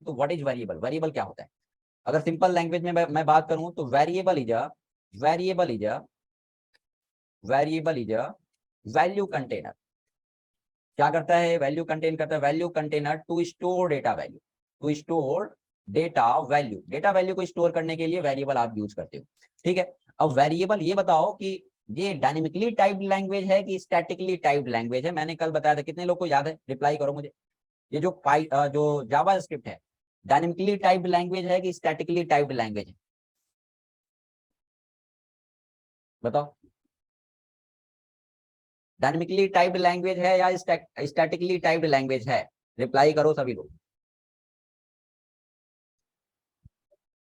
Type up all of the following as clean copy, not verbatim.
तो what is variable, variable क्या होता है? अगर सिंपल लैंग्वेज में मैं बात करूं तो variable is a value container. क्या करता है? वैल्यू कंटेन करता है, value container to store data value, to store data value. Data value को स्टोर करने के लिए वेरिएबल आप यूज करते हो, ठीक है। अब वेरिएबल ये बताओ कि ये डायनेमिकली टाइप्ड लैंग्वेज है कि स्टैटिकली टाइप्ड लैंग्वेज है? मैंने कल बताया था, कितने लोग को याद है? रिप्लाई करो मुझे। ये जो जावा स्क्रिप्ट है, डायनेमिकली टाइप्ड लैंग्वेज है कि स्टैटिकली टाइप्ड लैंग्वेज है? बताओ। डायनेमिकली टाइप्ड लैंग्वेज है या स्टैटिकली टाइप्ड लैंग्वेज है? रिप्लाई करो सभी लोग।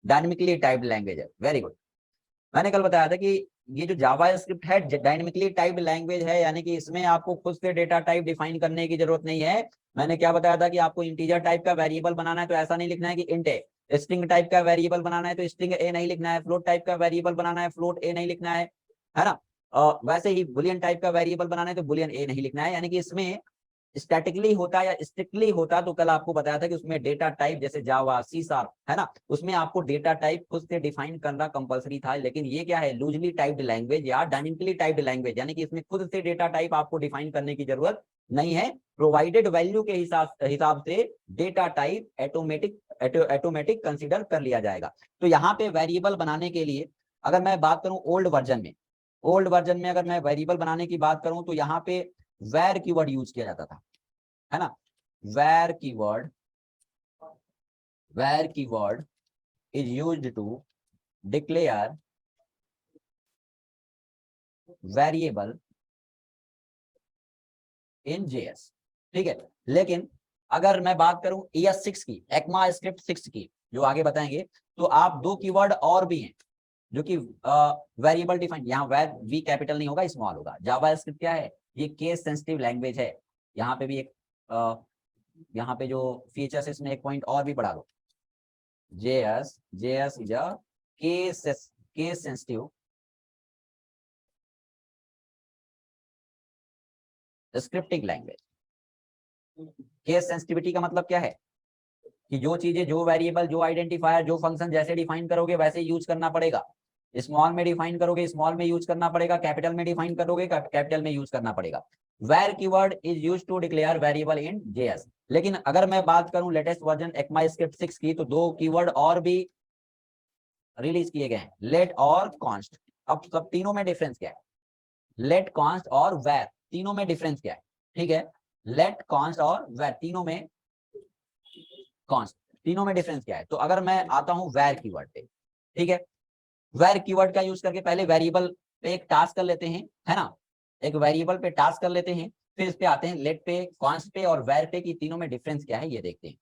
डायनेमिकली टाइप्ड लैंग्वेज है, वेरी गुड। मैंने कल बताया था कि ये जो जावा स्क्रिप्ट है डायनेमिकली टाइप्ड लैंग्वेज है, यानी कि इसमें आपको खुद से डेटा टाइप डिफाइन करने की जरूरत नहीं है। मैंने क्या बताया था कि आपको इंटीजर टाइप का वेरिएबल बनाना है तो ऐसा नहीं लिखना है कि इंट है। स्ट्रिंग टाइप का वेरिएबल बनाना है तो स्ट्रिंग ए नहीं लिखना है। फ्लोट टाइप का वेरिएबल बनाना है, फ्लोट ए नहीं लिखना है ना। वैसे ही बुलियन टाइप का वेरिएबल बनाना है तो बुलियन ए नहीं लिखना है। यानी कि इसमें स्टैटिकली होता या स्ट्रिक्टली होता तो कल आपको बताया था कि उसमें डेटा टाइप जैसे जावा, सी शार्प, है ना, उसमें आपको डेटा टाइप खुद से डिफाइन करना कंपलसरी था। लेकिन ये क्या है? लूजली टाइप्ड लैंग्वेज या डायनेमिकली टाइप्ड लैंग्वेज, यानी कि इसमें खुद से डेटा टाइप आपको डिफाइन करने की जरूरत नहीं है। प्रोवाइडेड वैल्यू के हिसाब से डेटा टाइप ऑटोमेटिक कंसिडर कर लिया जाएगा। तो यहाँ पे वेरिएबल बनाने के लिए अगर मैं बात करूं ओल्ड वर्जन में अगर मैं वेरिएबल बनाने की बात करूं तो यहाँ पे where कीवर्ड यूज किया जाता था, है ना। where keyword is used to declare variable in JS, ठीक है। लेकिन अगर मैं बात करूं ES6 की, ECMA स्क्रिप्ट 6 की, जो आगे बताएंगे, तो आप दो कीवर्ड और भी हैं जो कि वेरिएबल डिफाइन, यहाँ वेर वी कैपिटल नहीं होगा, स्मॉल होगा। जावा स्क्रिप्ट क्या है? ये केस सेंसिटिव लैंग्वेज है। यहाँ पे भी एक यहाँ पे जो फीचर्स है इसमें एक पॉइंट और भी बढ़ा दो। JS is a case sensitive scripting language. Case sensitivity का मतलब क्या है? कि जो चीजें, जो वेरिएबल, जो आइडेंटिफायर, जो फंक्शन जैसे डिफाइन करोगे वैसे यूज करना पड़ेगा। स्मॉल में डिफाइन करोगे स्मॉल में यूज करना पड़ेगा, कैपिटल में डिफाइन करोगे कैपिटल में यूज करना पड़ेगा। Var keyword is used to declare variable in JS. लेकिन अगर मैं बात करूं लेटेस्ट वर्जन ECMAScript 6 की, तो दो कीवर्ड और भी रिलीज किए गए हैं, लेट और कॉन्स्ट। अब सब तीनों में डिफरेंस क्या है? लेट, कॉन्स्ट और वेर, तीनों में डिफरेंस क्या है? ठीक है, लेट, कॉन्स्ट और वेर, तीनों में कॉन्स्ट, तीनों में डिफरेंस क्या है? तो अगर मैं आता हूं वेर कीवर्ड पे, ठीक है, वेर कीवर्ड का यूज करके पहले वेरिएबल पे एक टास्क कर लेते हैं, है ना। एक वेरिएबल पे टास्क कर लेते हैं, फिर इस पे आते हैं लेट पे, कॉन्स्ट पे और वेर पे, की तीनों में डिफरेंस क्या है ये देखते हैं।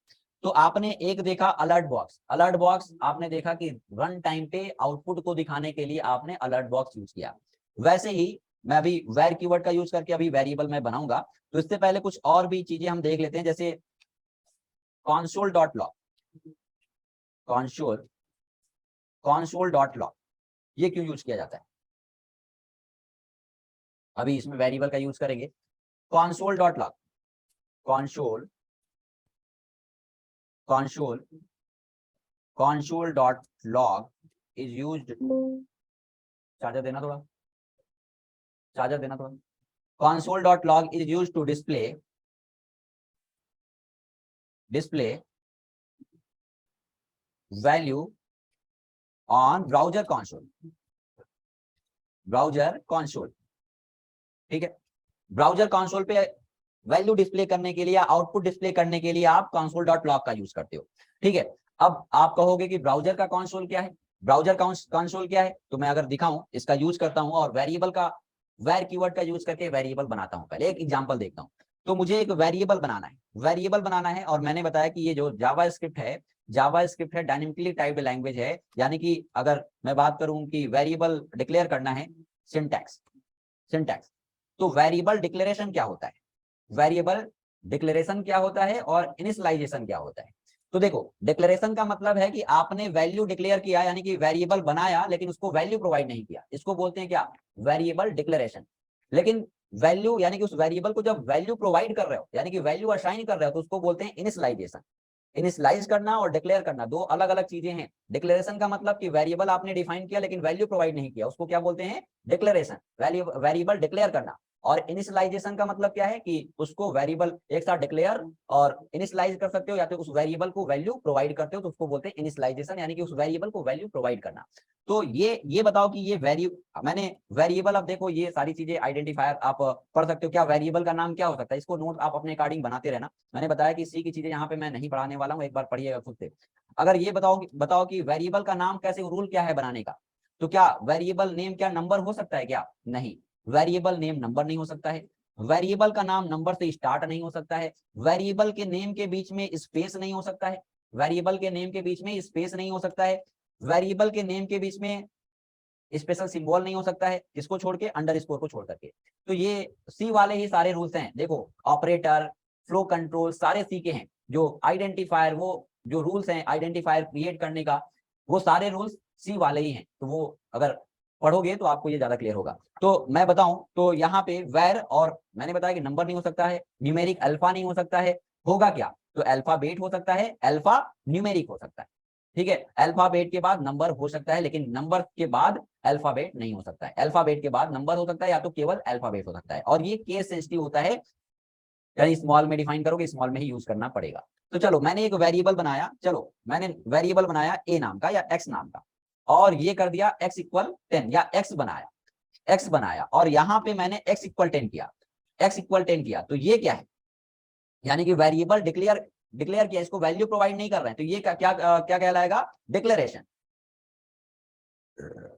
तो आपने एक देखा अलर्ट बॉक्स आपने देखा कि रन टाइम पे आउटपुट को दिखाने के लिए आपने अलर्ट बॉक्स यूज किया। वैसे ही मैं अभी वेर कीवर्ड का यूज करके अभी वेरिएबल में बनाऊंगा। तो इससे पहले कुछ और भी चीजें हम देख लेते हैं, जैसे console.log, console.log ये क्यों यूज किया जाता है? अभी इसमें वेरिएबल का यूज करेंगे। console.log, console.log is used, charger देना थोड़ा, console.log is used to display value on browser console, ठीक है। ब्राउजर कंसोल पे वैल्यू डिस्प्ले करने के लिए या आउटपुट डिस्प्ले करने के लिए आप console.log का यूज करते हो, ठीक है। अब आप कहोगे कि ब्राउजर का कंसोल क्या है, कंसोल क्या है? तो मैं अगर दिखाऊं, इसका यूज करता हूं और वेरिएबल का, वेर कीवर्ड का यूज करके वेरिएबल बनाता हूं। पहले एक एग्जांपल देखता हूं। तो मुझे एक वेरिएबल बनाना है और मैंने बताया कि ये जो जावा स्क्रिप्ट है डायनेमिकली टाइप्ड लैंग्वेज है। यानी कि अगर मैं बात करूं कि वेरिएबल डिक्लेयर करना है, सिंटैक्स, तो वेरिएबल डिक्लेरेशन क्या होता है, और इनिशियलाइजेशन क्या होता है? तो देखो, डिक्लेरेशन का मतलब है कि आपने वैल्यू डिक्लेयर किया, यानी कि वेरिएबल बनाया लेकिन उसको वैल्यू प्रोवाइड नहीं किया, इसको बोलते हैं क्या? Variable declaration. लेकिन वैल्यू, यानी कि उस वेरिएबल को जब वैल्यू प्रोवाइड कर रहे हो, यानी कि वैल्यू असाइन कर रहे हो, तो उसको बोलते हैं इनिशियलाइजेशन। इनिशियलाइज करना और डिक्लेयर करना दो अलग अलग चीजें हैं। डिक्लेरेशन का मतलब कि वेरिएबल आपने डिफाइन किया लेकिन वैल्यू प्रोवाइड नहीं किया, उसको क्या बोलते हैं? डिक्लेरेशन। वेरिएबल डिक्लेयर करना। और इनिशियलाइजेशन का मतलब क्या है कि उसको वेरिएबल एक साथ डिक्लेयर और इनिशियलाइज कर सकते हो, या तो उस वेरिएबल को वैल्यू प्रोवाइड करते हो तो उसको बोलते हैं इनिशियलाइजेशन, यानी कि उस वेरिएबल को वैल्यू प्रोवाइड करना। तो ये बताओ कि ये मैंने वेरिएबल, अब देखो ये सारी चीजें आइडेंटिफायर आप पढ़ सकते हो। क्या वेरिएबल का नाम क्या हो सकता है? इसको नोट आप अपने अकॉर्डिंग बनाते रहना। मैंने बताया कि सी की चीजें यहाँ पे मैं नहीं पढ़ाने वाला हूँ, एक बार पढ़िएगा खुद से। अगर ये बताओ कि वेरिएबल का नाम कैसे, रूल क्या है बनाने का? तो क्या वेरिएबल नेम क्या नंबर हो सकता है क्या? नहीं, वेरिएबल नेम नंबर नहीं हो सकता है। वेरिएबल का नाम नंबर से स्टार्ट नहीं हो सकता है। वेरिएबल के नेम के बीच में स्पेस नहीं हो सकता है। वेरिएबल के नेम के बीच में स्पेस नहीं हो सकता है। वेरिएबल के नेम के बीच में स्पेशल सिंबल नहीं हो सकता है, किसको छोड़ के? अंडरस्कोर को छोड़ करके। तो ये सी वाले ही सारे रूल्स हैं। देखो ऑपरेटर, फ्लो कंट्रोल सारे सी के हैं। जो आइडेंटिफायर, वो जो रूल्स हैं आइडेंटिफायर क्रिएट करने का, वो सारे रूल्स सी वाले ही हैं। तो वो अगर पढ़ोगे तो आपको ये ज्यादा क्लियर होगा। तो मैं बताऊं तो यहाँ पे वेर, और मैंने बताया कि नंबर नहीं हो सकता है, न्यूमेरिक अल्फा नहीं हो सकता है, होगा क्या? तो अल्फाबेट हो सकता है, अल्फा न्यूमेरिक हो सकता है। ठीक है, अल्फाबेट के बाद नंबर हो सकता है, लेकिन नंबर के बाद अल्फाबेट नहीं हो सकता है। अल्फाबेट के बाद नंबर हो सकता है, या तो केवल अल्फाबेट हो सकता है। और ये केस सेंसिटिव होता है, यानी स्मॉल में डिफाइन करोगे, स्मॉल में ही यूज करना पड़ेगा। तो चलो मैंने एक वेरिएबल बनाया, चलो मैंने वेरिएबल बनाया ए नाम का या एक्स नाम का, और ये कर दिया x इक्वल 10, या एक्स बनाया और यहाँ पे मैंने x इक्वल 10 किया, x इक्वल 10 किया। तो ये क्या है? यानी कि वेरिएबल डिक्लेयर किया, इसको वैल्यू प्रोवाइड नहीं कर रहे हैं, तो ये क्या कहलाएगा? डिक्लेरेशन।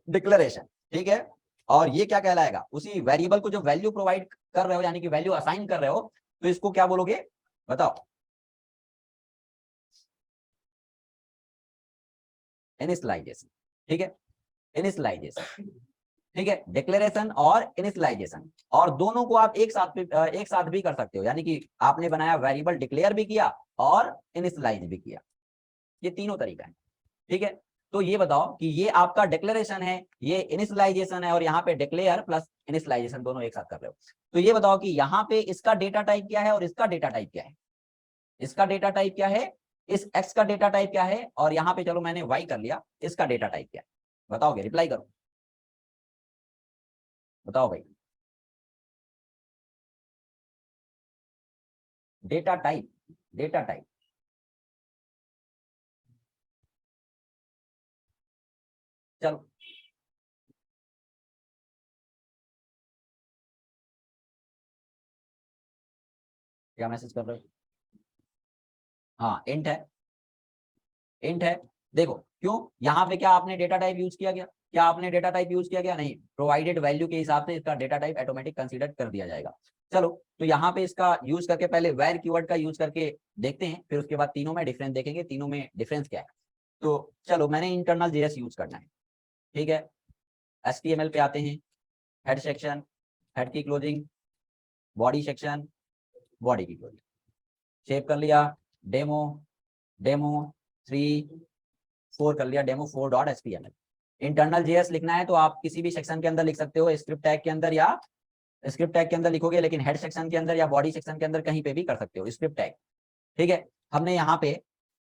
डिक्लेरेशन, ठीक है। और ये क्या कहलाएगा? उसी वेरिएबल को जो वैल्यू प्रोवाइड कर रहे हो, यानी कि वैल्यू असाइन कर रहे हो, तो इसको क्या बोलोगे बताओ? इनिशियलाइजेशन, ठीक है, इनिशियलाइजेशन, ठीक है। डिक्लेरेशन और इनिशियलाइजेशन, और दोनों को आप एक साथ भी कर सकते हो, यानी कि आपने बनाया वेरिएबल डिक्लेयर भी किया और इनिशियलाइज भी किया, ये तीनों तरीका है, ठीक है। तो ये बताओ कि ये आपका डिक्लेरेशन है, ये इनिशियलाइजेशन है, और यहाँ पे डिक्लेयर प्लस इनिशियलाइजेशन दोनों एक साथ कर रहे हो। तो ये बताओ कि यहाँ पे इसका डेटा टाइप क्या है और इसका डेटा टाइप क्या है? इसका डेटा टाइप क्या है, इस एक्स का डेटा टाइप क्या है, और यहाँ पे चलो मैंने वाई कर लिया, इसका डेटा टाइप क्या है? बताओगे? रिप्लाई करो, बताओ भाई। डेटा टाइप, डेटा टाइप, चलो क्या मैसेज कर रहे हो? हाँ इंट है, इंट है। देखो क्यों, यहाँ पे क्या आपने डेटा टाइप यूज किया गया? क्या आपने डेटा टाइप यूज किया गया? नहीं, प्रोवाइडेड वैल्यू के हिसाब से इसका डेटा टाइप ऑटोमेटिक कंसीडर कर दिया जाएगा। चलो तो यहाँ पे इसका यूज करके पहले वेर कीवर्ड का यूज करके देखते हैं, फिर उसके बाद तीनों में डिफरेंस देखेंगे, तीनों में डिफरेंस क्या है। तो चलो मैंने इंटरनल जेएस यूज करना है, ठीक है। एचटीएमएल पे आते हैं, हेड सेक्शन, हेड की क्लोजिंग, बॉडी सेक्शन, बॉडी की क्लोजिंग, सेव कर लिया। डेमो, डेमो 3 4 कर लिया, डेमो 4.html। इंटरनल जेएस लिखना है तो आप किसी भी सेक्शन के अंदर लिख सकते हो, स्क्रिप्ट टैग के अंदर, या स्क्रिप्ट टैग के अंदर लिखोगे, लेकिन हेड सेक्शन के अंदर या बॉडी सेक्शन के अंदर कहीं पे भी कर सकते हो स्क्रिप्ट टैग, ठीक है। हमने यहाँ पे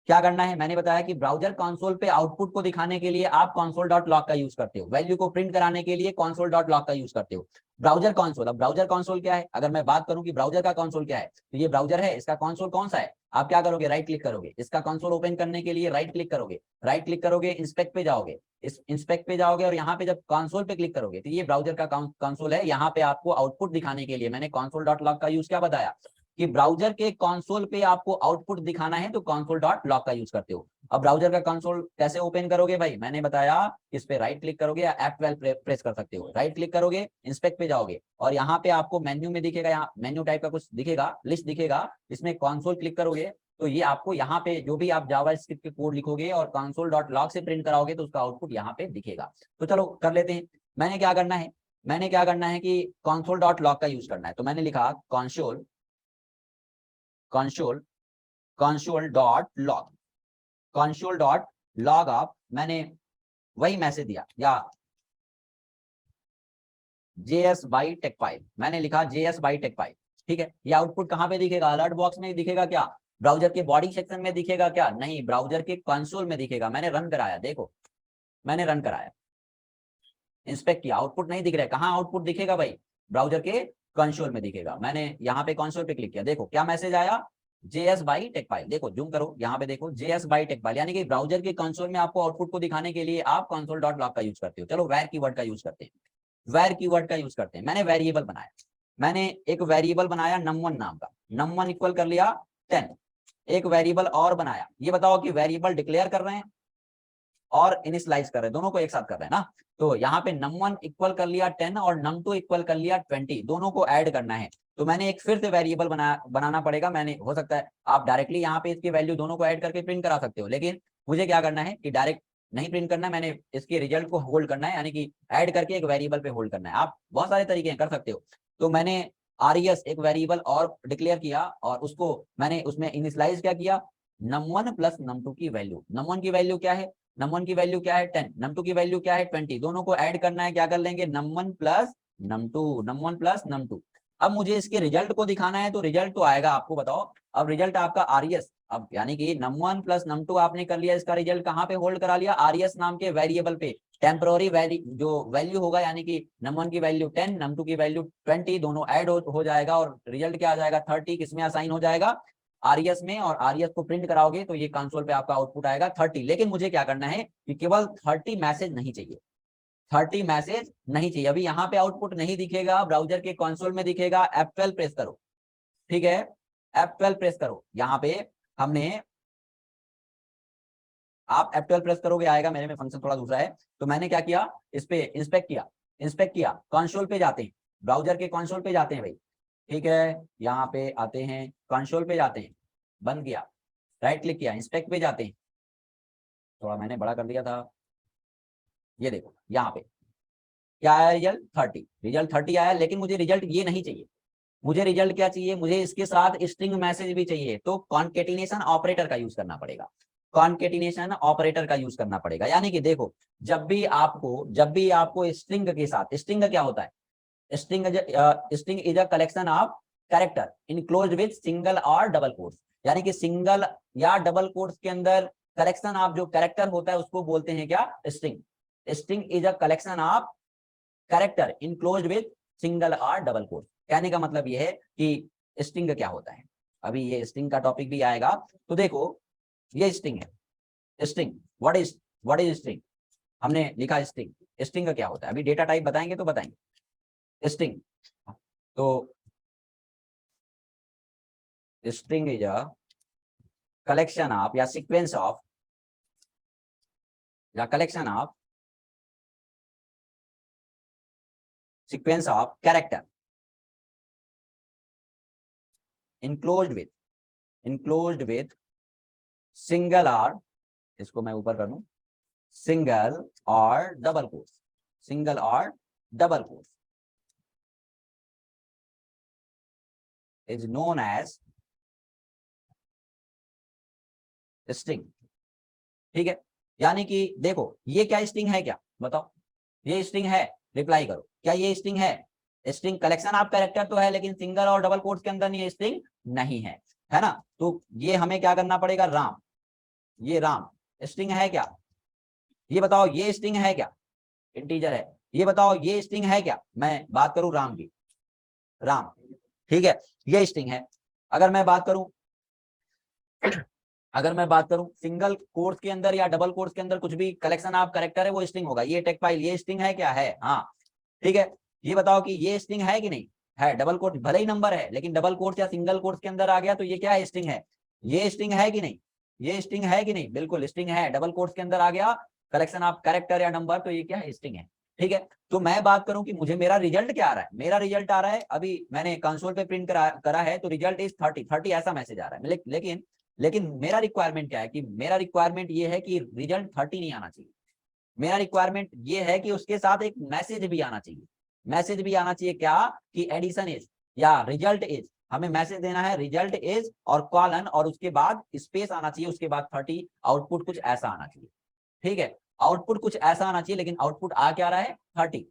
क्या करना है, मैंने बताया कि ब्राउजर कंसोल पे आउटपुट को दिखाने के लिए आप console.log का यूज करते हो, वैल्यू को प्रिंट कराने के लिए console.log का यूज करते हो। ब्राउजर कंसोल, अब ब्राउजर कंसोल क्या है? अगर मैं बात करूं कि ब्राउजर का कंसोल क्या है, तो ये ब्राउजर है, इसका कंसोल कौन सा है? आप क्या करोगे? राइट क्लिक करोगे, इसका कंसोल ओपन करने के लिए राइट क्लिक करोगे, राइट क्लिक करोगे, इंस्पेक्ट पे जाओगे, इस इंस्पेक्ट पे जाओगे, और यहाँ पे जब कंसोल पे क्लिक करोगे तो ये ब्राउजर का कंसोल है। यहाँ पे आपको आउटपुट दिखाने के लिए मैंने console.log का यूज क्या बताया, कि ब्राउजर के कंसोल पे आपको आउटपुट दिखाना है तो console.log का यूज करते हो। अब ब्राउजर का कंसोल कैसे ओपन करोगे भाई? मैंने बताया इस पे राइट क्लिक करोगे, या F12 प्रेस कर सकते हो, राइट क्लिक करोगे, इंस्पेक्ट पे जाओगे, और यहाँ पे आपको मेन्यू में दिखेगा, यहाँ मेन्यू टाइप का कुछ दिखेगा, लिस्ट दिखेगा, इसमें कंसोल क्लिक करोगे तो ये आपको यहाँ पे जो भी आप जावा स्क्रिप्ट के कोड लिखोगे और console.log से प्रिंट कराओगे तो उसका आउटपुट यहाँ पे दिखेगा। तो चलो कर लेते हैं। मैंने क्या करना है कि console.log का यूज करना है, तो मैंने लिखा console console console.log, console.log आप, मैंने वही मैसेज दिया, या JS बाई टेक फाइल, मैंने लिखा JS बाई टेक फाइल, ठीक है। ये आउटपुट कहाँ पे दिखेगा? अलर्ट बॉक्स में दिखेगा क्या? ब्राउजर के बॉडी सेक्शन में दिखेगा क्या? नहीं, ब्राउजर के कंसोल में दिखेगा। मैंने रन कराया, देखो मैंने रन कराया, इंस्पेक्ट किया, आउटपुट नहीं दिख रहा है। कहाँ आउटपुट दिखेगा भाई? ब्राउजर के कंसोल में दिखेगा। मैंने यहाँ पे कंसोल पे क्लिक किया, देखो क्या मैसेज आया, JS बाई टेक फाइल। देखो जूम करो, यहाँ पे देखो JS बाई टेक फाइल, यानी कि ब्राउजर के कंसोल में आपको आउटपुट को दिखाने के लिए आप कंसोल डॉट लॉग का यूज करते हो। चलो वैर कीवर्ड का यूज करते हैं, वैर कीवर्ड का यूज करते हैं। मैंने वेरिएबल बनाया, मैंने एक वेरिएबल बनाया num1 नाम का, num1 इक्वल कर लिया 10। एक वेरिएबल और बनाया, ये बताओ कि वेरिएबल डिक्लेयर कर रहे हैं और इनिशियलाइज कर रहे हैं, दोनों को एक साथ कर रहे हैं ना। तो यहाँ पे num1 इक्वल कर लिया 10 और num2 इक्वल कर लिया 20, दोनों को ऐड करना है। तो मैंने एक फिर से वेरिएबल बनाना पड़ेगा। मैंने, हो सकता है आप डायरेक्टली यहाँ पे इसकी वैल्यू दोनों को ऐड करके प्रिंट करा सकते हो, लेकिन मुझे क्या करना है कि डायरेक्ट नहीं प्रिंट करना है, मैंने इसके रिजल्ट को होल्ड करना है, यानी कि ऐड करके एक वेरिएबल पे होल्ड करना है। आप बहुत सारे तरीके कर सकते हो। तो मैंने RES एक वेरिएबल और डिक्लेयर किया और उसको मैंने उसमें इनिशियलाइज क्या किया, num1 प्लस num2 की वैल्यू। num1 की वैल्यू क्या है? num1 की वैल्यू क्या है 10, num2 की वैल्यू क्या है 20, दोनों को ऐड करना है। क्या कर लेंगे, num1 plus num2, num1 plus num2। अब मुझे इसके रिजल्ट को दिखाना है, तो रिजल्ट तो आएगा आपको, बताओ अब रिजल्ट आपका RES, अब यानी कि num1 प्लस num2 आपने कर लिया, इसका रिजल्ट कहाँ पे होल्ड करा लिया, RES नाम के वेरिएबल पे। टेम्पररी जो वैल्यू होगा, यानी कि num1 की वैल्यू 10, num2 की वैल्यू 20, दोनों ऐड हो जाएगा और रिजल्ट क्या आ जाएगा 30। किसमें असाइन हो जाएगा, RES में, और RES को प्रिंट कराओगे तो ये कंसोल पे आपका आउटपुट आएगा 30। लेकिन मुझे क्या करना है कि केवल 30 मैसेज नहीं चाहिए, 30 मैसेज नहीं चाहिए। अभी यहाँ पे आउटपुट नहीं दिखेगा, ब्राउजर के कंसोल में दिखेगा। F12 प्रेस करो, ठीक है, F12 प्रेस करो। यहाँ पे हमने, आप F12 प्रेस करोगे आएगा, मेरे में फंक्शन थोड़ा दूसरा है। तो मैंने क्या किया, इस पे इंस्पेक्ट किया, इंस्पेक्ट किया, कंसोल पे जाते हैं, ब्राउजर के कंसोल पे जाते हैं भाई, ठीक है, यहाँ पे आते हैं, कंसोल पे जाते हैं, बंद किया, राइट क्लिक किया, इंस्पेक्ट पे जाते हैं, थोड़ा मैंने बड़ा कर दिया था, ये देखो यहाँ पे क्या आया, रिजल्ट 30, रिजल्ट 30 आया। लेकिन मुझे रिजल्ट ये नहीं चाहिए, मुझे रिजल्ट क्या चाहिए, मुझे इसके साथ स्ट्रिंग मैसेज भी चाहिए। तो कॉन्केटिनेशन ऑपरेटर का यूज करना पड़ेगा, कॉन्केटिनेशन ऑपरेटर का यूज करना पड़ेगा। यानी कि देखो, जब भी आपको स्ट्रिंग के साथ, स्ट्रिंग क्या होता है, string is a collection of character enclosed with single और डबल कोट्स, यानी कि सिंगल या डबल कोट्स के अंदर कलेक्शन ऑफ जो कैरेक्टर होता है उसको बोलते हैं क्या, string. String is a collection of character enclosed with single और डबल कोट। कहने का मतलब यह है कि स्ट्रिंग क्या होता है, अभी ये स्ट्रिंग का टॉपिक भी आएगा। तो देखो ये स्ट्रिंग है, स्ट्रिंग व्हाट इज स्ट्रिंग, हमने लिखा स्ट्रिंग, स्ट्रिंग का क्या होता है, अभी डेटा टाइप बताएंगे तो बताएंगे स्ट्रिंग। तो string is a collection of या सीक्वेंस ऑफ या collection of sequence of character enclosed with single और, इसको मैं ऊपर कर दूं, सिंगल और डबल कोट्स, सिंगल और double quotes is known as string, ठीक है। यानी कि देखो ये क्या स्ट्रिंग है, क्या बताओ, ये स्ट्रिंग है, रिप्लाई करो, क्या ये स्ट्रिंग है? स्ट्रिंग कलेक्शन ऑफ कैरेक्टर तो है, लेकिन सिंगल और डबल कोट्स के अंदर ये स्ट्रिंग नहीं है ना। तो ये हमें क्या करना पड़ेगा, राम, ये राम स्ट्रिंग है क्या, ये बताओ, ये स्ट्रिंग है क्या, इंटीजर है, ये बताओ ये स्ट्रिंग है क्या, मैं बात करूं राम की, राम, ठीक है, ये स्ट्रिंग है। अगर मैं बात करूं सिंगल कोट्स के अंदर या डबल कोट्स के अंदर कुछ भी कलेक्शन ऑफ कैरेक्टर है वो स्ट्रिंग होगा। ये टेक फाइल, ये स्ट्रिंग है क्या, है, हाँ, ठीक है। ये बताओ कि ये स्ट्रिंग है कि नहीं है, डबल कोट भले ही नंबर है लेकिन डबल कोट्स या सिंगल कोट्स के अंदर आ गया तो ये क्या है, स्ट्रिंग है। ये स्ट्रिंग है कि नहीं, ये स्ट्रिंग है कि नहीं, बिल्कुल स्ट्रिंग है। डबल कोट्स के अंदर आ गया कलेक्शन ऑफ कैरेक्टर या नंबर, तो ये क्या है, स्ट्रिंग है, ठीक है। तो मैं बात करूं कि मुझे मेरा रिजल्ट क्या आ रहा है, मेरा रिजल्ट आ रहा है, अभी मैंने कंसोल पे प्रिंट करा है, तो रिजल्ट इज 30 ऐसा मैसेज आ रहा है। लेकिन मेरा रिक्वायरमेंट क्या है, कि मेरा रिक्वायरमेंट ये है कि रिजल्ट 30 नहीं आना चाहिए, मेरा रिक्वायरमेंट ये है कि उसके साथ एक मैसेज भी आना चाहिए। मैसेज भी आना चाहिए क्या, कि एडिशन इज या रिजल्ट इज, हमें मैसेज देना है रिजल्ट इज और कॉलन और उसके बाद स्पेस आना चाहिए, उसके बाद 30, आउटपुट कुछ ऐसा आना चाहिए, ठीक है, आउटपुट कुछ ऐसा आना चाहिए। लेकिन आउटपुट आ क्या रहा है, 30।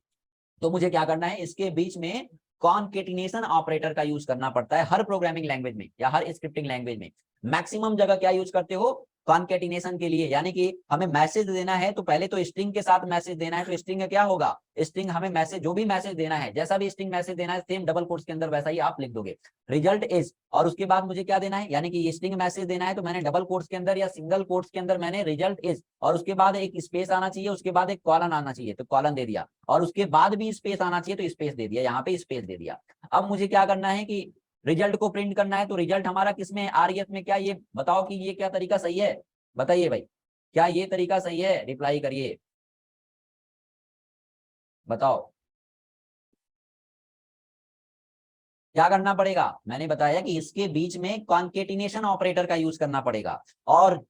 तो मुझे क्या करना है, इसके बीच में कॉन्केटिनेशन ऑपरेटर का यूज करना पड़ता है हर प्रोग्रामिंग लैंग्वेज में या हर स्क्रिप्टिंग लैंग्वेज में। मैक्सिमम जगह क्या यूज करते हो, कॉन्केटिनेशन के लिए, यानी कि हमें मैसेज देना है तो पहले तो स्ट्रिंग के साथ मैसेज देना है, तो स्ट्रिंग क्या होगा, स्ट्रिंग हमें मैसेज, जो भी मैसेज देना है, जैसा भी स्ट्रिंग मैसेज देना है सेम डबल कोट्स के अंदर वैसा ही आप लिख दोगे, रिजल्ट इज, और उसके बाद मुझे क्या देना है, यानी कि ये स्ट्रिंग मैसेज देना है तो मैंने डबल कोट्स के अंदर या सिंगल कोट्स के अंदर मैंने रिजल्ट इज, और उसके बाद एक स्पेस आना चाहिए, उसके बाद एक कॉलन आना चाहिए तो कॉलन दे दिया, और उसके बाद भी स्पेस आना चाहिए तो स्पेस दे दिया, यहाँ पे स्पेस दे दिया। अब मुझे क्या करना है कि रिजल्ट को प्रिंट करना है, तो रिजल्ट हमारा किसमें, आरईएफ में, क्या ये बताओ कि ये क्या तरीका सही है, बताइए भाई, क्या ये तरीका सही है, रिप्लाई करिए, बताओ क्या करना पड़ेगा। मैंने बताया कि इसके बीच में कॉन्केटिनेशन ऑपरेटर का यूज करना पड़ेगा, और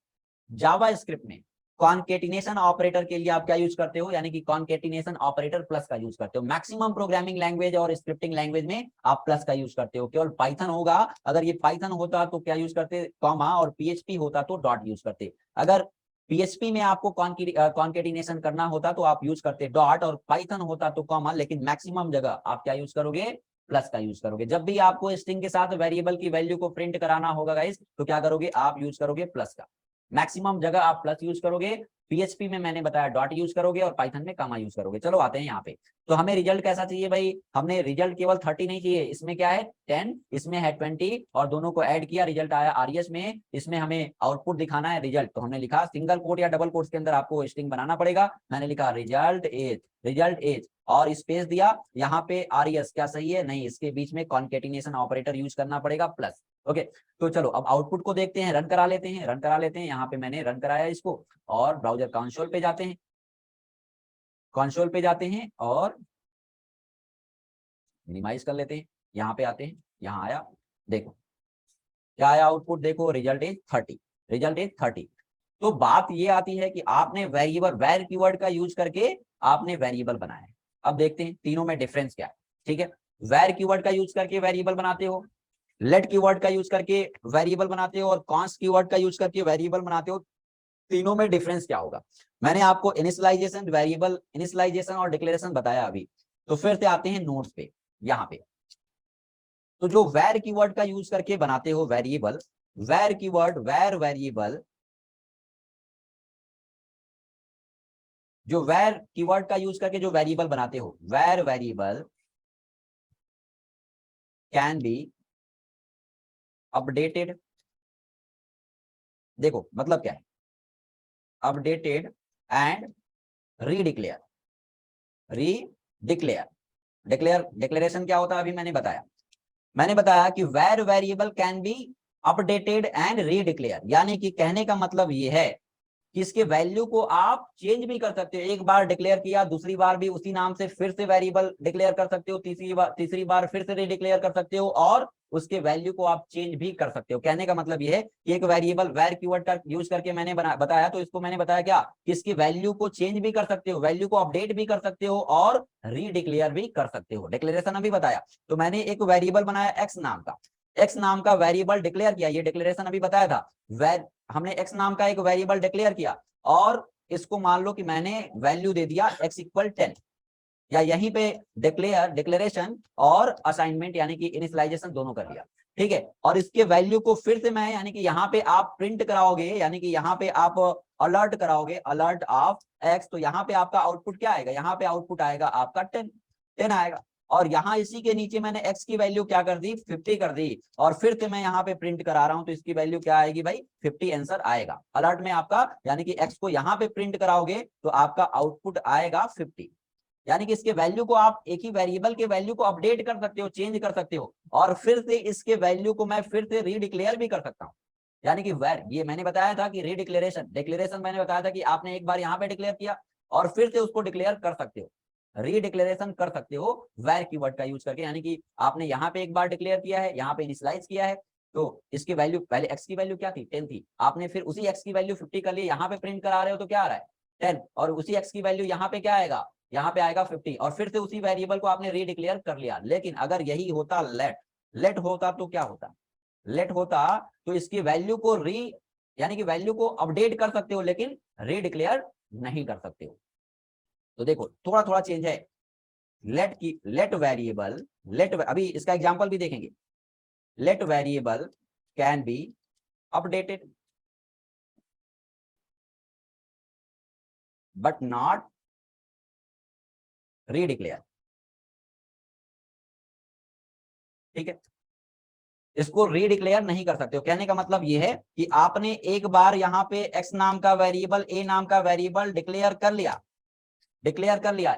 जावा स्क्रिप्ट में कॉन्केटिनेशन ऑपरेटर के लिए आप क्या यूज करते हो, यानी कि कॉन्केटिनेशन ऑपरेटर प्लस का यूज करते हो। मैक्सिमम प्रोग्रामिंग लैंग्वेज और स्क्रिप्टिंग लैंग्वेज में आप प्लस का यूज करते हो। केवल पाइथन होगा, अगर ये पाइथन होता तो क्या यूज करते, कॉमा, और पीएचपी होता तो डॉट यूज करते। अगर पीएचपी में आपको कॉन्केटिनेशन करना होता तो आप यूज करते डॉट, और पाइथन होता तो कॉमा, लेकिन मैक्सिमम जगह आप क्या यूज करोगे, प्लस का यूज करोगे। जब भी आपको स्ट्रिंग के साथ वेरिएबल की वैल्यू को प्रिंट कराना होगा गाइस, तो क्या करोगे, आप यूज करोगे प्लस का। मैक्सिमम जगह आप प्लस यूज करोगे, पीएचपी में मैंने बताया डॉट यूज करोगे, और पाइथन में कॉमा यूज करोगे। चलो आते हैं यहाँ पे, तो हमें रिजल्ट कैसा चाहिए भाई, हमने रिजल्ट केवल 30 नहीं चाहिए, इसमें क्या है 10, इसमें है 20, और दोनों को ऐड किया, रिजल्ट आया आरईएस में। इसमें हमें आउटपुट दिखाना है रिजल्ट, तो हमने लिखा सिंगल कोट या डबल कोट्स के अंदर आपको स्ट्रिंग बनाना पड़ेगा। मैंने लिखा रिजल्ट एज, रिजल्ट एज, और स्पेस दिया। यहाँ पे आरईएस क्या सही है, नहीं, इसके बीच में कॉन्केटिनेशन ऑपरेटर यूज करना पड़ेगा प्लस। ओके, तो चलो अब आउटपुट को देखते हैं, रन करा लेते हैं, रन करा लेते हैं। यहाँ पे मैंने रन कराया इसको, और ब्राउजर कंसोल पे जाते हैं, कंसोल पे जाते हैं और मिनिमाइज कर लेते हैं। यहाँ पे आते हैं, यहाँ आया, देखो क्या आया आउटपुट, देखो रिजल्ट इज 30, रिजल्ट इज 30। तो बात ये आती है कि आपने वेरिएबल, वेर कीवर्ड का यूज करके आपने वेरिएबल बनाया है। अब देखते हैं तीनों में डिफरेंस क्या है। ठीक है, वेर कीवर्ड का यूज करके वेरिएबल बनाते हो, लेट कीवर्ड का यूज करके वेरिएबल बनाते हो, और कॉन्स्ट कीवर्ड का यूज करके वेरिएबल बनाते हो। तीनों में डिफरेंस क्या होगा, मैंने आपको इनिशियलाइजेशन, वेरिएबल इनिशियलाइजेशन और डिक्लेरेशन बताया अभी। तो फिर से आते हैं नोट्स पे, यहाँ पे। तो जो वेर कीवर्ड का यूज करके बनाते हो variable, var keyword, var variable, जो वेर कीवर्ड का यूज करके जो वेरिएबल बनाते हो, var variable can be updated, देखो मतलब क्या है, updated and redeclare, redeclare, declare, declaration क्या होता है अभी मैंने बताया कि var variable can be updated and redeclare, यानी कि कहने का मतलब ये है कि इसके वैल्यू को आप चेंज भी कर सकते हो। एक बार डिक्लेयर किया, दूसरी बार भी उसी नाम से फिर से वेरिएबल डिक्लेयर कर सकते हो, तीसरी बार फिर से रीडिक्लेयर कर सकते हो, और उसके वैल्यू को आप चेंज भी कर सकते हो। कहने का मतलब यह है कि एक वेरिएबल वेर कीवर्ड का यूज करके मैंने बताया, तो इसको मैंने बताया क्या कि इसकी वैल्यू को चेंज भी कर सकते हो, वैल्यू को अपडेट भी कर सकते हो, और रीडिक्लेयर भी कर सकते हो। डिक्लेरेशन अभी बताया, तो मैंने एक वेरिएबल बनाया एक्स नाम का, एक्स नाम का वेरिएबल डिक्लेयर किया, ये डिक्लेरेशन अभी बताया था। हमने एक्स नाम का एक वेरिएबल डिक्लेयर किया, और इसको मान लो कि मैंने वैल्यू दे दिया x इक्वल 10, या यहीं पे डिक्लेयर, डिक्लेरेशन और असाइनमेंट यानी कि इनिशियलाइजेशन दोनों कर लिया। ठीक है, और इसके वैल्यू को फिर से मैं, यानी कि यहाँ पे आप प्रिंट कराओगे, यानी कि यहाँ पे आप अलर्ट कराओगे, अलर्ट ऑफ x, तो यहाँ पे आपका आउटपुट क्या आएगा, यहाँ पे आउटपुट आएगा आपका 10 आएगा। और यहाँ इसी के नीचे मैंने x की वैल्यू क्या कर दी, 50 कर दी, और फिर से मैं यहाँ पे प्रिंट करा रहा हूं, तो इसकी वैल्यू क्या आएगी भाई, 50 आंसर आएगा अलर्ट में आपका। यानी कि x को यहाँ पे प्रिंट कराओगे तो आपका आउटपुट आएगा 50। यानी कि इसके वैल्यू को आप, एक ही वेरिएबल के वैल्यू को अपडेट कर सकते हो, चेंज कर सकते हो, और फिर से इसके वैल्यू को मैं फिर से रीडिक्लेयर भी कर सकता हूँ। यानी कि वेर, ये मैंने बताया था कि रीडिक्लेरेशन, डिक्लेरेशन मैंने बताया था कि आपने एक बार यहाँ पे डिक्लेयर किया और फिर से उसको डिक्लेयर कर सकते हो, रीडिक्लेरेशन कर सकते हो वेर कीवर्ड का यूज करके। यानी कि आपने यहाँ पे एक बार डिक्लेयर किया है, यहाँ पे इनिशियलाइज किया है, तो इसकी वैल्यू, पहले x की वैल्यू क्या थी, 10 थी, आपने फिर उसी x की वैल्यू 50 कर ली, यहाँ पे प्रिंट करा रहे हो तो क्या आ रहा है 10, और उसी x की वैल्यू यहाँ पे क्या आएगा, यहाँ पे आएगा 50, और फिर से उसी वेरिएबल को आपने रीडिक्लेयर कर लिया। लेकिन अगर यही होता लेट होता तो क्या होता, लेट होता तो इसकी वैल्यू को यानी कि वैल्यू को अपडेट कर सकते हो, लेकिन रीडिक्लेयर नहीं कर सकते हो। तो देखो थोड़ा थोड़ा चेंज है। लेट वेरिएबल, अभी इसका एग्जांपल भी देखेंगे। Let variable can be updated but not redeclare. ठीक है, इसको रीडिक्लेयर नहीं कर सकते हो। कहने का मतलब ये है कि आपने एक बार यहाँ पे x नाम का वेरिएबल, a नाम का वेरिएबल डिक्लेयर कर लिया,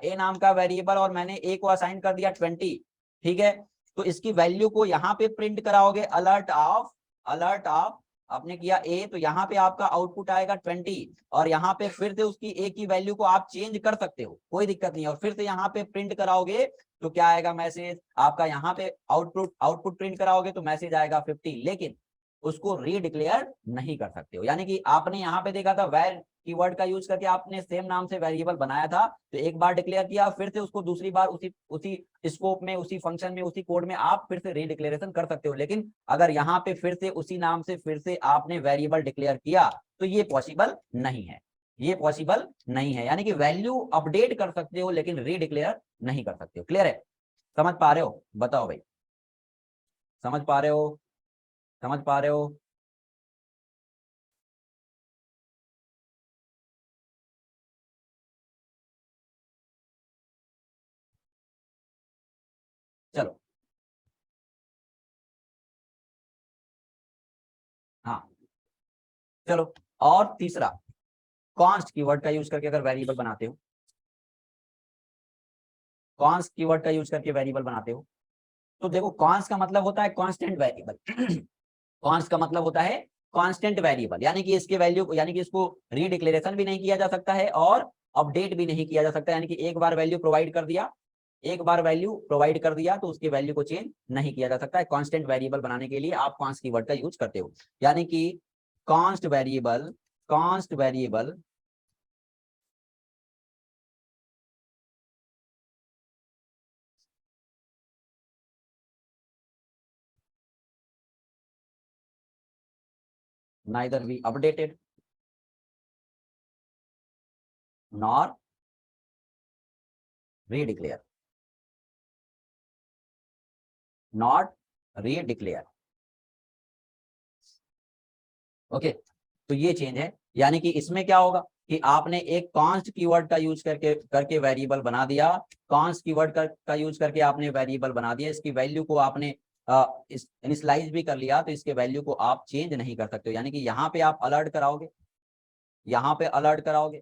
a नाम का वेरिएबल, और मैंने a को असाइन कर दिया 20। ठीक है, तो इसकी वैल्यू को यहाँ पे प्रिंट कराओगे, अलर्ट ऑफ आपने किया a, तो यहाँ पे आपका आउटपुट आएगा 20, और यहाँ पे फिर से उसकी a की वैल्यू को आप चेंज कर सकते हो, कोई दिक्कत नहीं है, और फिर से यहाँ पे प्रिंट कराओगे तो क्या आएगा मैसेज आपका, यहाँ पे आउटपुट प्रिंट कराओगे तो मैसेज आएगा 50, लेकिन उसको रीडिक्लेयर नहीं कर सकते हो। यानी कि आपने यहाँ पे देखा था वेर कीवर्ड का यूज करके आपने सेम नाम से वेरिएबल बनाया था, तो एक बार डिक्लेयर किया, फिर से उसको दूसरी बार उसी स्कोप में, उसी फंक्शन में, उसी कोड में आप फिर से रीडिक्लेरेशन कर सकते हो। लेकिन अगर यहाँ पे फिर से उसी नाम से फिर से आपने वेरिएबल डिक्लेयर किया तो ये पॉसिबल नहीं है, ये पॉसिबल नहीं है। यानी कि वैल्यू अपडेट कर सकते हो लेकिन रीडिक्लेयर नहीं कर सकते हो। क्लियर है? समझ पा रहे हो? बताओ भाई, समझ पा रहे हो? समझ पा रहे हो? चलो, हाँ चलो, और तीसरा, कॉन्स्ट कीवर्ड का यूज करके अगर वेरिएबल बनाते हो, कॉन्स्ट कीवर्ड का यूज करके वेरिएबल बनाते हो, तो देखो कॉन्स्ट का मतलब होता है कांस्टेंट वेरिएबल। कॉन्स्ट का मतलब होता है कांस्टेंट वेरिएबल, यानी कि इसके वैल्यू, यानी कि इसको रीडिक्लेरेशन भी नहीं किया जा सकता है और अपडेट भी नहीं किया जा सकता। यानी कि एक बार वैल्यू प्रोवाइड कर दिया, एक बार वैल्यू प्रोवाइड कर दिया तो उसकी वैल्यू को चेंज नहीं किया जा सकता है। कांस्टेंट वेरिएबल बनाने के लिए आप कॉन्स्ट कीवर्ड का यूज करते हो, यानी कि const variable, const variable neither be updated nor redeclare, not redeclare। Okay, तो ये चेंज है। यानी कि इसमें क्या होगा कि आपने एक कॉन्स्ट कीवर्ड का यूज करके वेरिएबल बना दिया, कॉन्स्ट कीवर्ड का यूज करके आपने वेरिएबल बना दिया, इसकी वैल्यू को आपने इनिशियलाइज भी कर लिया, तो इसके वैल्यू को आप चेंज नहीं कर सकते हो। यानी कि यहाँ पे आप अलर्ट कराओगे, यहाँ पे अलर्ट कराओगे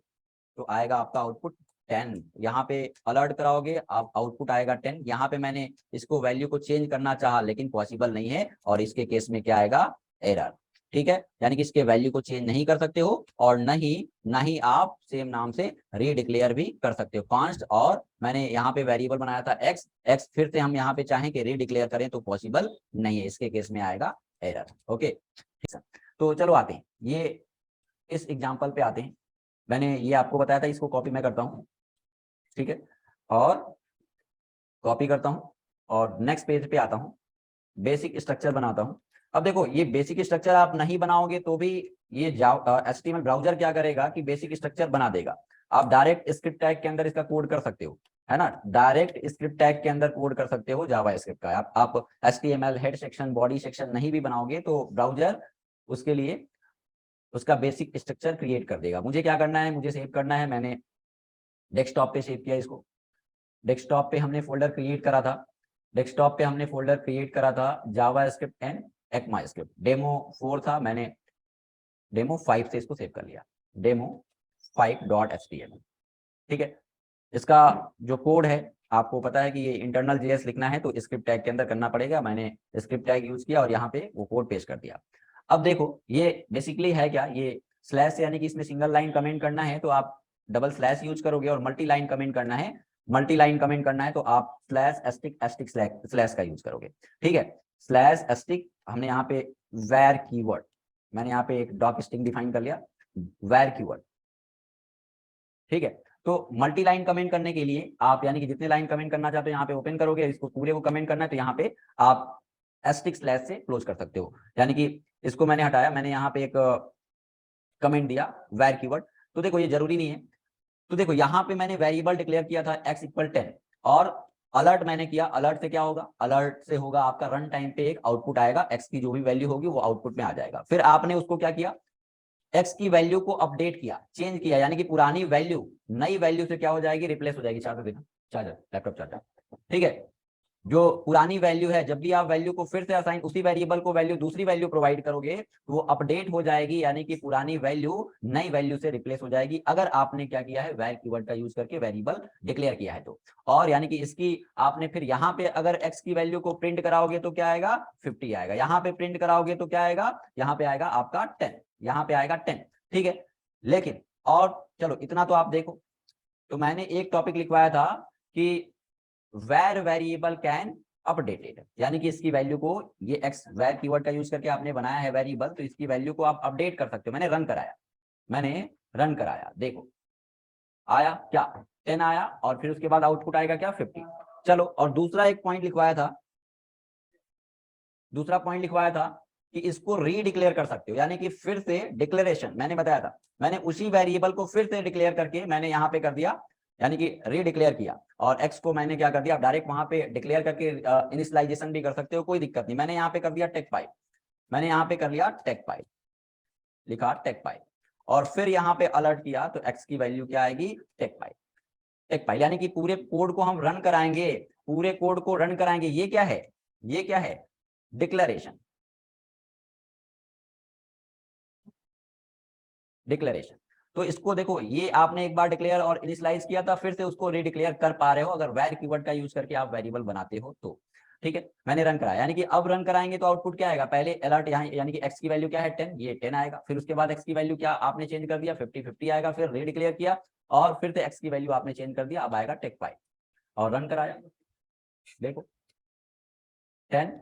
तो आएगा आपका आउटपुट 10, यहाँ पे अलर्ट कराओगे आप आउटपुट आएगा 10। यहाँ पे मैंने इसको वैल्यू को चेंज करना चाहा लेकिन पॉसिबल नहीं है, और इसके केस में क्या आएगा, एरर। ठीक है, यानी कि इसके वैल्यू को चेंज नहीं कर सकते हो, और न ही आप सेम नाम से रीडिक्लेयर भी कर सकते हो कॉन्स्ट। और मैंने यहाँ पे वेरिएबल बनाया था एक्स, फिर से हम यहाँ पे चाहें कि रीडिक्लेयर करें तो पॉसिबल नहीं है, इसके केस में आएगा एरर। ओके, ठीक है, तो चलो आते हैं ये इस एग्जाम्पल पे आते हैं। मैंने ये आपको बताया था, इसको कॉपी मैं करता हूँ, ठीक है, और कॉपी करता हूँ और नेक्स्ट पेज पे आता हूँ, बेसिक स्ट्रक्चर बनाता हूँ। अब देखो ये बेसिक स्ट्रक्चर आप नहीं बनाओगे तो भी ये HTML ब्राउजर क्या करेगा कि बेसिक स्ट्रक्चर बना देगा। आप डायरेक्ट स्क्रिप्ट टैग के अंदर इसका कोड कर सकते हो, है ना, डायरेक्ट स्क्रिप्ट टैग के अंदर कोड कर सकते हो जावा स्क्रिप्ट का। आप HTML head section, body section नहीं भी बनाओगे तो ब्राउजर उसके लिए उसका बेसिक स्ट्रक्चर क्रिएट कर देगा। मुझे क्या करना है, मुझे सेव करना है, मैंने डेस्कटॉप पे सेव किया इसको। डेस्कटॉप पे हमने फोल्डर क्रिएट करा था, डेस्कटॉप पे हमने फोल्डर क्रिएट करा था JavaScript and ECMAScript. Demo 4 था, मैंने डेमो 5 से इसको सेव कर लिया, डेमो 5.html। ठीक है, इसका जो कोड है आपको पता है कि ये इंटरनल जेएस लिखना है तो स्क्रिप्ट टैग के अंदर करना पड़ेगा। मैंने स्क्रिप्ट टैग यूज किया और यहाँ पे वो कोड पेस्ट कर दिया। अब देखो ये बेसिकली है क्या, ये स्लैश, यानी कि इसमें सिंगल लाइन कमेंट करना है तो आप डबल स्लैश यूज करोगे, और मल्टी लाइन कमेंट करना है, तो आप स्लैश एस्टिक स्लैश का यूज करोगे। ठीक है, स्लैश एस्टिक, हमने यहाँ पे वेर कीवर्ड, मैंने यहाँ पे एक डॉक स्ट्रिंग डिफाइन कर लिया, वेर कीवर्ड। ठीक है, तो मल्टी लाइन कमेंट करने के लिए आप, यानी कि जितने लाइन कमेंट करना चाहते हो यहाँ पे ओपन करोगे, इसको पूरे को कमेंट करना है तो यहाँ पे आप एस्टिक स्लैश से क्लोज कर सकते हो। यानी कि इसको मैंने हटाया, मैंने यहाँ पे एक कमेंट दिया वेर कीवर्ड, तो देखो ये जरूरी नहीं है। तो देखो यहाँ पे मैंने वेरिएबल डिक्लेयर किया था x = 10, और अलर्ट मैंने किया, अलर्ट से क्या होगा, अलर्ट से होगा आपका रन टाइम पे एक आउटपुट आएगा, एक्स की जो भी वैल्यू होगी वो आउटपुट में आ जाएगा। फिर आपने उसको क्या किया, एक्स की वैल्यू को अपडेट किया, चेंज किया, यानी कि पुरानी वैल्यू नई वैल्यू से क्या हो जाएगी, रिप्लेस हो जाएगी। चार्जर देना, चार्जर, लैपटॉप चार्जर, ठीक है। जो पुरानी वैल्यू है, जब भी आप वैल्यू को फिर से असाइन, उसी वेरिएबल को वैल्यू दूसरी वैल्यू प्रोवाइड करोगे तो वो अपडेट हो जाएगी, यानी कि पुरानी वैल्यू नई वैल्यू से रिप्लेस हो जाएगी, अगर आपने क्या किया है, वैर कीवर्ड का यूज करके वेरिएबल डिक्लेयर किया है तो। और यानी कि इसकी आपने फिर यहाँ पे अगर एक्स की वैल्यू को प्रिंट कराओगे तो क्या आएगा, 50 आएगा। यहाँ पे प्रिंट कराओगे तो क्या आएगा, यहाँ पे आएगा आपका 10, यहाँ पे आएगा 10, ठीक है। लेकिन और चलो इतना तो आप देखो, तो मैंने एक टॉपिक लिखवाया था कि where वेरिएबल कैन अपडेटेड, यानी कि इसकी वैल्यू को, ये एक्स वैर कीवर्ड का यूज करके आपने बनाया है वेरिएबल, तो इसकी वैल्यू को आप अपडेट कर सकते हो। मैंने रन कराया, मैंने रन कराया, देखो आया क्या, 10 आया, और फिर उसके बाद आउटपुट आएगा क्या, 50। चलो, और दूसरा एक पॉइंट लिखवाया था, दूसरा पॉइंट लिखवाया था कि इसको रीडिक्लेयर कर सकते हो, यानी कि फिर से डिक्लेरेशन, मैंने बताया था, मैंने उसी वेरिएबल को फिर से डिक्लेयर करके मैंने यहाँ पे कर दिया, यानी कि रीडिक्लेयर किया, और एक्स को मैंने क्या कर दिया, डायरेक्ट वहां पे डिक्लेयर करके इनिशियलाइजेशन भी कर सकते हो, कोई दिक्कत नहीं। मैंने यहाँ पे कर दिया टेक पाइप, मैंने यहाँ पे कर लिया टेक पाइप, लिखा टेक पाइप, और फिर यहाँ पे अलर्ट किया तो एक्स की वैल्यू क्या आएगी, टेक पाइप, टेक पाइप, यानी कि पूरे कोड को हम रन कराएंगे, पूरे कोड को रन कराएंगे। ये क्या है, ये क्या है, डिक्लेरेशन, डिक्लेरेशन। तो इसको देखो, ये आपने एक बार डिक्लेयर और इनिशियलाइज किया था, फिर से उसको रीडिक्लेयर कर पा रहे हो अगर वैर कीवर्ड का यूज करके आप वेरिएबल बनाते हो तो, ठीक है। मैंने रन कराया, यानी कि अब रन कराएंगे तो आउटपुट क्या आएगा, पहले अलर्ट यहाँ, यानी कि एक्स की वैल्यू क्या है 10, ये 10 आएगा, फिर उसके बाद एक्स की वैल्यू क्या आपने चेंज कर दिया, 50 आएगा, फिर रीडिक्लेयर किया और फिर से एक्स की वैल्यू आपने चेंज कर दिया, अब आएगा टेक फाइव, और रन कराया, देखो 10,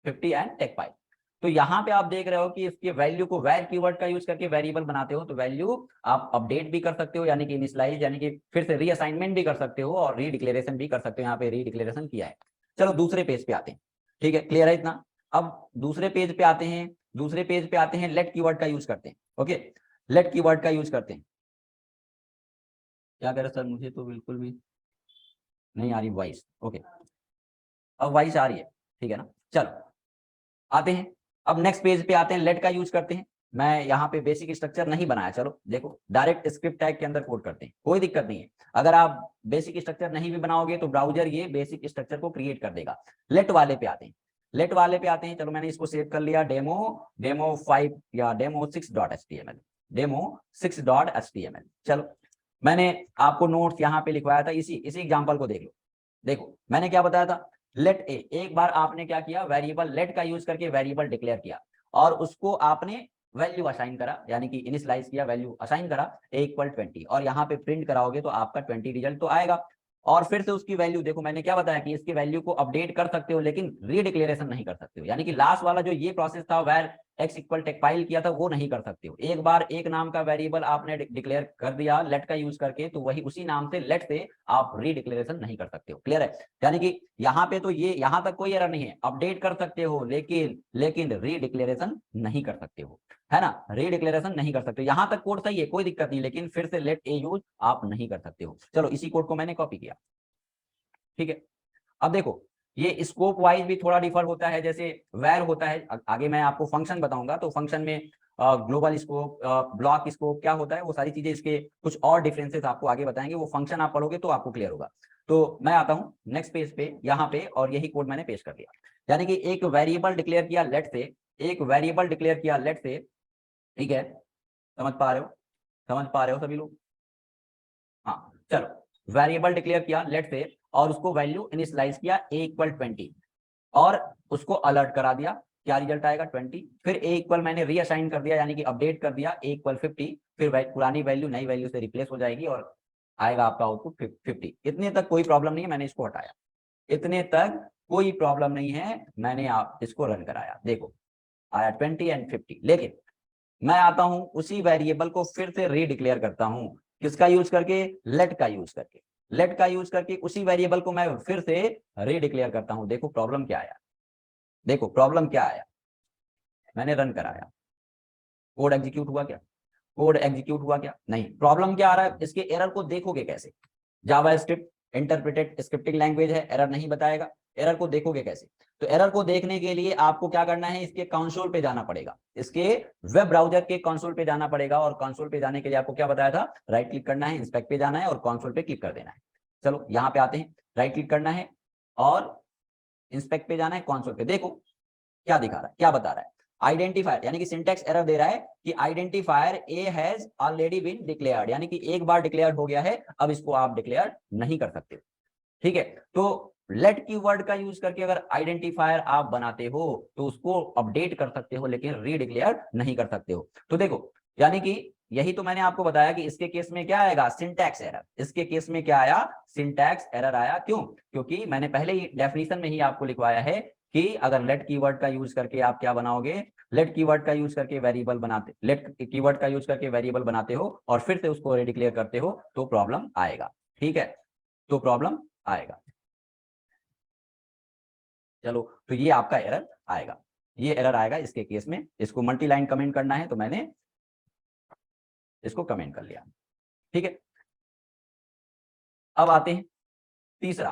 50 एंड टेक फाइव। तो यहाँ पे आप देख रहे हो कि इसके वैल्यू को वैर कीवर्ड का यूज करके वेरिएबल बनाते हो तो वैल्यू आप अपडेट भी कर सकते हो, यानी कि इनिशियलाइज, यानी कि फिर से रीअसाइनमेंट भी कर सकते हो और रीडिक्लेरेशन भी कर सकते हो। यहाँ पे रीडिक्लेरेशन किया है। चलो दूसरे पेज पे आते हैं, ठीक है, क्लियर है इतना। अब दूसरे पेज पे आते हैं, दूसरे पेज पे आते हैं, लेट कीवर्ड का यूज करते हैं। ओके, लेट कीवर्ड का यूज करते हैं। क्या कह रहे सर, मुझे तो बिल्कुल भी नहीं आ रही वॉइस। ओके, अब वॉइस आ रही है, ठीक है ना। चलो आते हैं, अब नेक्स्ट पेज पे आते हैं, लेट का यूज करते हैं। मैं यहाँ पे बेसिक स्ट्रक्चर नहीं बनाया, चलो देखो डायरेक्ट स्क्रिप्ट टैग के अंदर कोड करते हैं, कोई दिक्कत नहीं है। अगर आप बेसिक स्ट्रक्चर नहीं भी बनाओगे तो ब्राउजर ये बेसिक स्ट्रक्चर को क्रिएट कर देगा। लेट वाले पे आते हैं, लेट वाले पे आते हैं। चलो मैंने इसको सेव कर लिया, डेमो, डेमो 5 या डेमो 6.html, डेमो 6.html। चलो मैंने आपको नोट्स यहाँ पे लिखवाया था, इसी एग्जाम्पल को देख लो। देखो मैंने क्या बताया था, लेट ए, एक बार आपने क्या किया, वेरिएबल लेट का यूज करके वेरिएबल डिक्लेयर किया और उसको आपने वैल्यू असाइन करा, यानी कि इनिशियलाइज किया, वैल्यू असाइन करा ए इक्वल 20, और यहाँ पे प्रिंट कराओगे तो आपका 20 रिजल्ट तो आएगा। और फिर से उसकी वैल्यू देखो, मैंने क्या बताया कि इसकी वैल्यू को अपडेट कर सकते हो लेकिन रीडिक्लेरेशन नहीं कर सकते हो, यानी कि लास्ट वाला जो ये प्रोसेस था वेर एक्स इक्वल टेकपाइल किया था वो नहीं कर सकते हो। एक बार एक नाम का वेरिएबल आपने डिक्लेयर कर दिया लेट का यूज करके तो वही उसी नाम से लेट से आप रीडिक्लेरेशन नहीं कर सकते हो। क्लियर है, यानी कि यहाँ पे तो ये यहाँ तक कोई एरर नहीं है, अपडेट कर सकते हो लेकिन रीडिक्लेरेशन नहीं कर सकते हो, है ना। रीडिक्लेरेशन नहीं कर सकते, यहाँ तक कोड सही है, कोई दिक्कत नहीं, लेकिन फिर से लेट ए यूज आप नहीं कर सकते हो। चलो इसी कोड को मैंने कॉपी किया, ठीक है। अब देखो ये स्कोप वाइज भी थोड़ा डिफर होता है, जैसे वेर होता है, आगे मैं आपको फंक्शन बताऊंगा तो फंक्शन में ग्लोबल स्कोप, ब्लॉक स्कोप क्या होता है, वो सारी चीजें इसके कुछ और डिफरेंसेस आपको आगे बताएंगे, वो फंक्शन आप पढ़ोगे तो आपको क्लियर होगा। तो मैं आता हूँ नेक्स्ट पेज पे, यहाँ पे, और यही कोड मैंने पेश कर दिया, यानी कि एक वेरिएबल डिक्लेयर किया लेट से, एक वेरिएबल डिक्लेयर किया लेट से, ठीक है। समझ पा रहे हो, समझ पा रहे हो सभी लोग, हाँ चलो। वेरिएबल डिक्लेयर किया लेट से और उसको वैल्यू इनिशियलाइज किया ए इक्वल 20 और उसको अलर्ट करा दिया, क्या रिजल्ट आएगा 20। फिर ए इक्वल मैंने रीअसाइन कर दिया, यानी कि अपडेट कर दिया, ए इक्वल 50, फिर पुरानी वैल्यू नई वैल्यू से रिप्लेस हो जाएगी और आएगा आपका आउटपुट 50। इतने तक कोई प्रॉब्लम नहीं है, मैंने इसको हटाया, इतने तक कोई प्रॉब्लम नहीं है, मैंने आप इसको रन कराया, देखो आया 20 एंड 50। लेकिन मैं आता हूं उसी वेरिएबल को फिर से रीडिक्लेयर करता हूं, किसका यूज करके, लेट का यूज करके, लेट का यूज करके उसी वेरिएबल को मैं फिर से रीडिक्लेयर करता हूं। देखो प्रॉब्लम क्या आया, देखो प्रॉब्लम क्या आया, मैंने रन कराया, कोड एग्जीक्यूट हुआ क्या, कोड एग्जीक्यूट हुआ क्या, नहीं। प्रॉब्लम क्या आ रहा है, इसके एरर को देखोगे कैसे, जावा स्क्रिप्ट इंटरप्रेटेड स्क्रिप्टिंग लैंग्वेज है, एरर नहीं बताएगा। एरर को देखोगे कैसे? तो एरर को देखने के लिए आपको क्या करना है, इसके कंसोल पे जाना पड़ेगा, इसके वेब ब्राउजर के कंसोल पे जाना पड़ेगा। और कंसोल पे जाने के लिए आपको क्या बताया था, राइट क्लिक करना है, इंस्पेक्ट पे जाना है और कंसोल पे क्लिक कर देना है। चलो यहाँ पे आते हैं, राइट क्लिक करना है और इंस्पेक्ट पे जाना है, कंसोल पे। देखो क्या दिखा रहा है, क्या बता रहा है, आइडेंटिफायर यानी कि सिंटैक्स एरर दे रहा है कि identifier a has already been declared, यानी कि एक बार डिक्लेयर हो गया है, अब इसको आप डिक्लेयर नहीं कर सकते। ठीक है, तो लेट कीवर्ड का यूज करके अगर आइडेंटिफायर आप बनाते हो तो उसको अपडेट कर सकते हो, लेकिन रीडिक्लेयर नहीं कर सकते हो। तो देखो, यानी कि यही तो मैंने आपको बताया कि इसके केस में क्या आएगा, सिंटैक्स एरर। इसके केस में क्या आया, सिंटैक्स एरर आया। क्यों? क्योंकि मैंने पहले ही डेफिनेशन में ही आपको लिखवाया है कि अगर लेट कीवर्ड का यूज करके आप क्या बनाओगे, लेट कीवर्ड का यूज करके वेरिएबल बनाते, लेट कीवर्ड का यूज करके वेरिएबल बनाते हो और फिर से उसको रीडिक्लेयर करते हो तो प्रॉब्लम आएगा। ठीक है, तो प्रॉब्लम आएगा। चलो, तो ये आपका एरर आएगा, ये एरर आएगा इसके केस में। इसको मल्टी लाइन कमेंट करना है तो मैंने इसको कमेंट कर लिया। ठीक है, अब आते हैं तीसरा,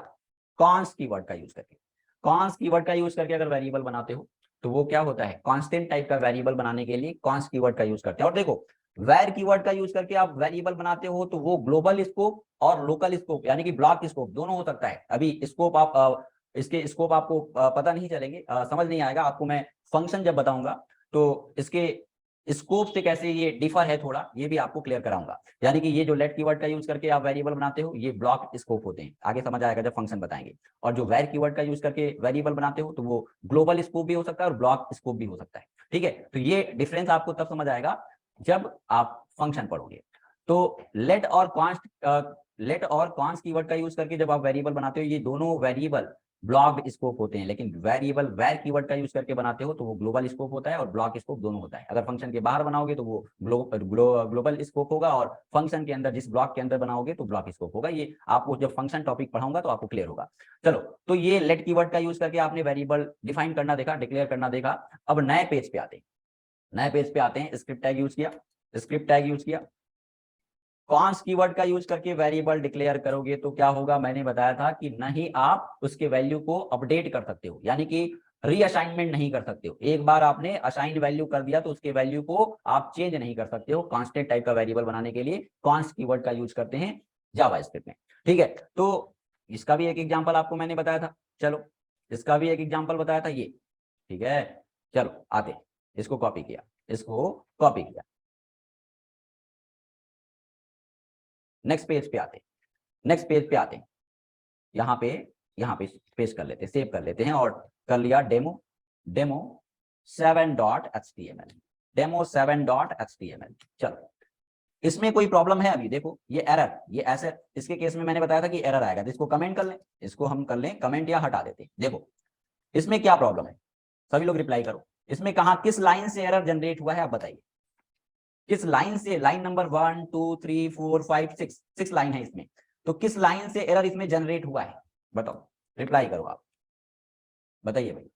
कॉन्स कीवर्ड का यूज करके। कॉन्स कीवर्ड का यूज करके अगर वेरिएबल बनाते हो तो वो क्या होता है, कांस्टेंट टाइप का वेरिएबल बनाने के लिए कॉन्स कीवर्ड का यूज करते हैं। और देखो, वेर कीवर्ड का यूज करके आप वेरिएबल बनाते हो तो वो ग्लोबल स्कोप और लोकल स्कोप यानी कि ब्लॉक स्कोप दोनों हो सकता है। अभी स्कोप आप इसके स्कोप आपको पता नहीं चलेंगे, समझ नहीं आएगा आपको, मैं फंक्शन जब बताऊंगा तो इसके स्कोप से कैसे ये डिफर है थोड़ा, ये भी आपको क्लियर कराऊंगा। यानी कि ये जो लेट कीवर्ड का यूज करके आप वेरिएबल बनाते हो ये ब्लॉक स्कोप होते हैं, आगे समझ आएगा जब फंक्शन बताएंगे। और जो वेर कीवर्ड का यूज करके वेरिएबल बनाते हो तो वो ग्लोबल स्कोप भी हो सकता है और ब्लॉक स्कोप भी हो सकता है। ठीक है, तो ये डिफरेंस आपको तब समझ आएगा जब आप फंक्शन पढ़ोगे। तो लेट और कॉन्स कीवर्ड का यूज करके जब आप वेरिएबल बनाते हो ये दोनों वेरिएबल ब्लॉक्ड स्कोप होते हैं, लेकिन वेरिएबल वेर कीवर्ड का यूज करके बनाते हो तो वो ग्लोबल स्कोप होता है और ब्लॉक स्कोप दोनों होता है। अगर फंक्शन के बाहर बनाओगे तो वो ग्लोबल स्कोप होगा और फंक्शन के अंदर जिस ब्लॉक के अंदर बनाओगे तो ब्लॉक स्कोप होगा। ये आपको जब फंक्शन टॉपिक पढ़ाऊंगा तो आपको क्लियर होगा। चलो, तो ये लेट कीवर्ड का यूज करके आपने वेरिएबल डिफाइन करना देखा, डिक्लेयर करना देखा। अब नए पेज पे आते हैं, नए पेज पे आते हैं, स्क्रिप्ट टैग यूज किया, स्क्रिप्ट टैग यूज किया, कॉन्स कीवर्ड का यूज करके वेरिएबल डिक्लेयर करोगे तो क्या होगा, मैंने बताया था कि नहीं आप उसके वैल्यू को अपडेट कर सकते हो, यानी कि रीअसाइनमेंट नहीं कर सकते हो। एक बार आपने असाइन वैल्यू कर दिया तो उसके वैल्यू को आप चेंज नहीं कर सकते हो। कांस्टेंट टाइप का वेरिएबल बनाने के लिए कॉन्स कीवर्ड का यूज करते हैं जावास्क्रिप्ट में। ठीक है, तो इसका भी एक एग्जांपल आपको मैंने बताया था। चलो, इसका भी एक एग्जांपल बताया था ये। ठीक है, चलो आते, इसको कॉपी किया, इसको कॉपी किया, नेक्स्ट पेज पे आते, नेक्स्ट पेज पे आते, यहाँ पे पेस्ट कर लेते हैं, सेव कर लेते हैं और कर लिया demo, demo 7.html, demo 7.html। चलो, इसमें कोई प्रॉब्लम है अभी? देखो ये एरर, ये ऐसे इसके केस में मैंने बताया था कि एरर आएगा, तो इसको कमेंट कर लें, इसको हम कर लें कमेंट या हटा देते हैं। देखो इसमें क्या प्रॉब्लम है, सभी लोग रिप्लाई करो। इसमें कहा किस लाइन से एरर जनरेट हुआ है आप बताइए, किस लाइन से? लाइन नंबर 1 2 3 4 5 6 लाइन है इसमें, तो किस लाइन से एरर इसमें जनरेट हुआ है बताओ, रिप्लाई करो आप, बताइए भाई,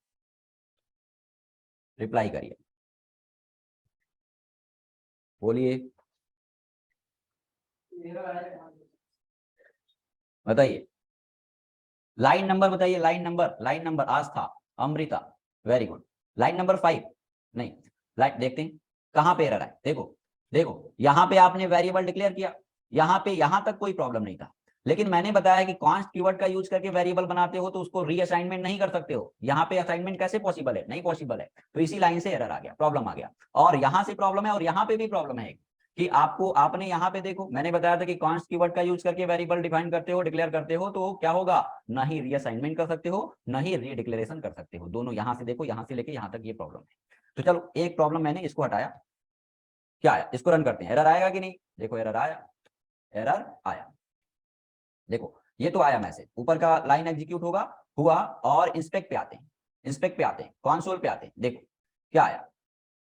रिप्लाई करिए, बोलिए, बताइए लाइन नंबर, बताइए line number, line number Aastha, Amrita, very good. Line number 5 नहीं, लाइन देखते हैं कहां पे एरर है। देखो, देखो यहाँ पे आपने वेरिएबल डिक्लेयर किया, यहाँ पे यहाँ तक कोई प्रॉब्लम नहीं था, लेकिन मैंने बताया कि कॉन्स्ट कीवर्ड का यूज करके वेरिएबल बनाते हो तो उसको रीअसाइनमेंट नहीं कर सकते हो। यहाँ पे असाइनमेंट कैसे पॉसिबल है, नहीं पॉसिबल है, तो इसी लाइन से एरर आ गया, प्रॉब्लम आ गया। और यहाँ से प्रॉब्लम है और यहाँ पे भी प्रॉब्लम है कि आपको, आपने यहाँ पे देखो मैंने बताया था कि कॉन्स्ट कीवर्ड का यूज करके वेरिएबल डिफाइन करते हो, डिक्लेयर करते हो तो क्या होगा, ना ही रीअसाइनमेंट कर सकते हो ना ही रीडिक्लेरेशन कर सकते हो, दोनों। यहाँ से देखो, यहाँ से लेके यहाँ तक ये प्रॉब्लम है। तो चलो, एक प्रॉब्लम मैंने इसको हटाया, क्या आया, इसको रन करते हैं, एरर आएगा कि नहीं? देखो एरर आया, एरर आया, देखो ये तो आया मैसेज, ऊपर का लाइन एग्जीक्यूट होगा, हुआ। और इंस्पेक्ट पे आते हैं, इंस्पेक्ट पे आते हैं, कंसोल पे आते हैं, देखो क्या आया,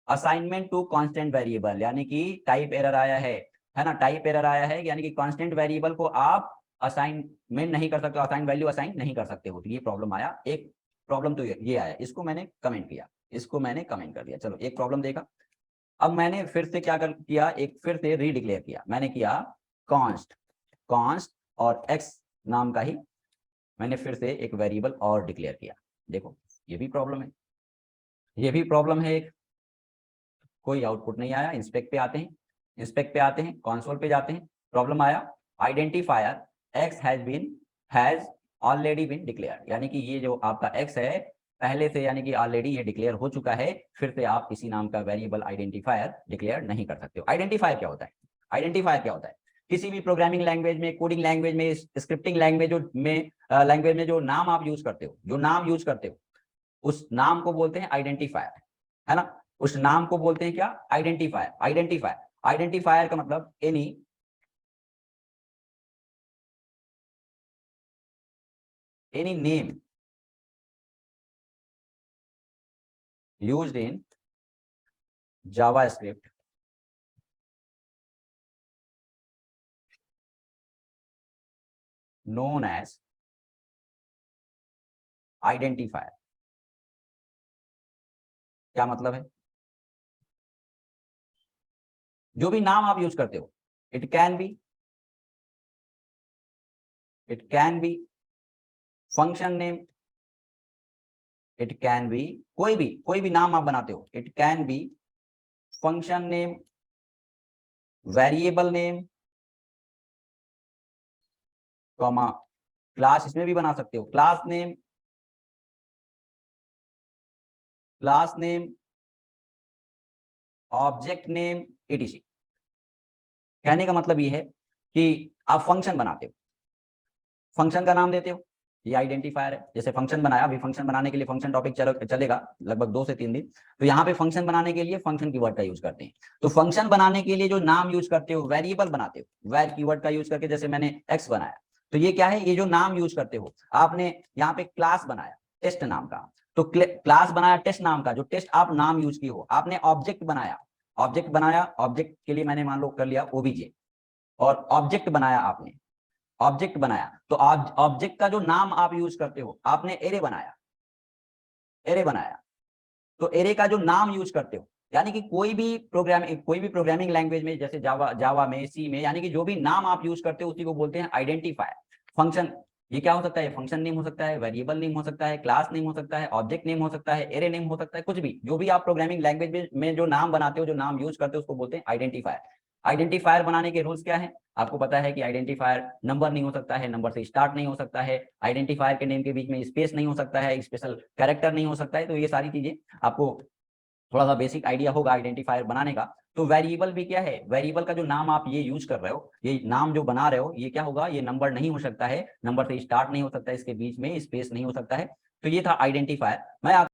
असाइनमेंट टू कांस्टेंट वेरिएबल, यानी कि टाइप एरर आया है ना, टाइप एरर आया है, यानी कि कांस्टेंट वेरिएबल को आप असाइनमेंट नहीं कर सकते, असाइन वैल्यू असाइन नहीं कर सकते हो, तो ये प्रॉब्लम आया। एक प्रॉब्लम तो ये आया, इसको मैंने कमेंट किया, इसको मैंने कमेंट कर दिया। चलो, एक प्रॉब्लम देखा। अब मैंने फिर से क्या किया, एक फिर से रीडिक्लेयर किया, मैंने किया कॉन्स्ट, कॉन्स्ट और एक्स नाम का ही मैंने फिर से एक वेरिएबल और डिक्लेयर किया। देखो ये भी प्रॉब्लम है, ये भी प्रॉब्लम है। एक कोई आउटपुट नहीं आया। इंस्पेक्ट पे आते हैं, इंस्पेक्ट पे आते हैं, कंसोल पे जाते हैं, प्रॉब्लम आया identifier x has already been declared, यानी कि ये जो आपका एक्स है पहले से यानी कि ऑलरेडी ये डिक्लेयर हो चुका है, फिर से आप किसी नाम का वेरिएबल आइडेंटिफायर डिक्लेयर नहीं कर सकते हो। आइडेंटिफायर क्या होता है? आइडेंटिफायर क्या होता है? किसी भी प्रोग्रामिंग लैंग्वेज में, कोडिंग लैंग्वेज में, स्क्रिप्टिंग लैंग्वेज में जो नाम आप यूज करते हो, जो नाम यूज करते हो, उस नाम को बोलते हैं आइडेंटिफायर, है ना? उस नाम को बोलते हैं क्या? आइडेंटिफायर। आइडेंटिफायर, आइडेंटिफायर का मतलब any name used in JavaScript known as identifier। क्या मतलब है? जो भी नाम आप यूज करते हो, it can be function name, it can be कोई भी नाम आप बनाते हो, it can be function name, variable name, comma class, इसमें भी बना सकते हो class name, object name, etc। कहने का मतलब ये है कि आप फंक्शन बनाते हो, फंक्शन का नाम देते हो, ये आइडेंटिफायर है। जैसे फंक्शन बनाया, अभी फंक्शन बनाने के लिए फंक्शन टॉपिक चलेगा लगभग 2 से 3 दिन, तो यहाँ पे फंक्शन बनाने के लिए फंक्शन कीवर्ड का यूज करते हैं। तो फंक्शन बनाने के लिए जो नाम यूज करते हो, वेरिएबल बनाते हो, वेर कीवर्ड का यूज करके, जैसे मैंने एक्स बनाया, तो ये क्या है? ये जो नाम यूज करते हो, आपने यहाँ पे क्लास बनाया टेस्ट नाम का, तो क्लास बनाया टेस्ट नाम का, जो टेस्ट आप नाम यूज की हो। आपने ऑब्जेक्ट बनाया, ऑब्जेक्ट के लिए मैंने मान लो कर लिया ओबीजे, और ऑब्जेक्ट बनाया आपने, ऑब्जेक्ट बनाया, तो ऑब्जेक्ट का जो नाम आप यूज करते हो, आपने एरे बनाया, तो एरे का जो नाम यूज करते हो, यानी कि कोई भी प्रोग्रामिंग लैंग्वेज में, जैसे जावा में, सी में, यानी कि जो भी नाम आप यूज करते हो उसी को बोलते हैं आइडेंटिफायर। फंक्शन, ये क्या हो सकता है? फंक्शन नेम हो सकता है, वेरिएबल नेम हो सकता है, क्लास नेम हो सकता है, ऑब्जेक्ट नेम हो सकता है, एरे नेम हो सकता है, कुछ भी, जो भी आप प्रोग्रामिंग लैंग्वेज में जो नाम बनाते हो, जो नाम यूज करते हो, उसको बोलते हैं आइडेंटिफायर। आइडेंटिफायर बनाने के रूल्स क्या है? आपको पता है कि आइडेंटिफायर नंबर नहीं हो सकता है, नंबर से स्टार्ट नहीं हो सकता है, आइडेंटिफायर के नेम के बीच में स्पेस नहीं हो सकता है, स्पेशल कैरेक्टर नहीं हो सकता है। तो ये सारी चीजें आपको थोड़ा सा बेसिक आइडिया होगा आइडेंटिफायर बनाने का। तो वेरिएबल भी क्या है? वेरिएबल का जो नाम आप ये यूज कर रहे हो, ये नाम जो बना रहे हो, ये क्या होगा? ये नंबर नहीं हो सकता है, नंबर से स्टार्ट नहीं हो सकता है, इसके बीच में स्पेस नहीं हो सकता है। तो ये था आइडेंटिफायर। मैं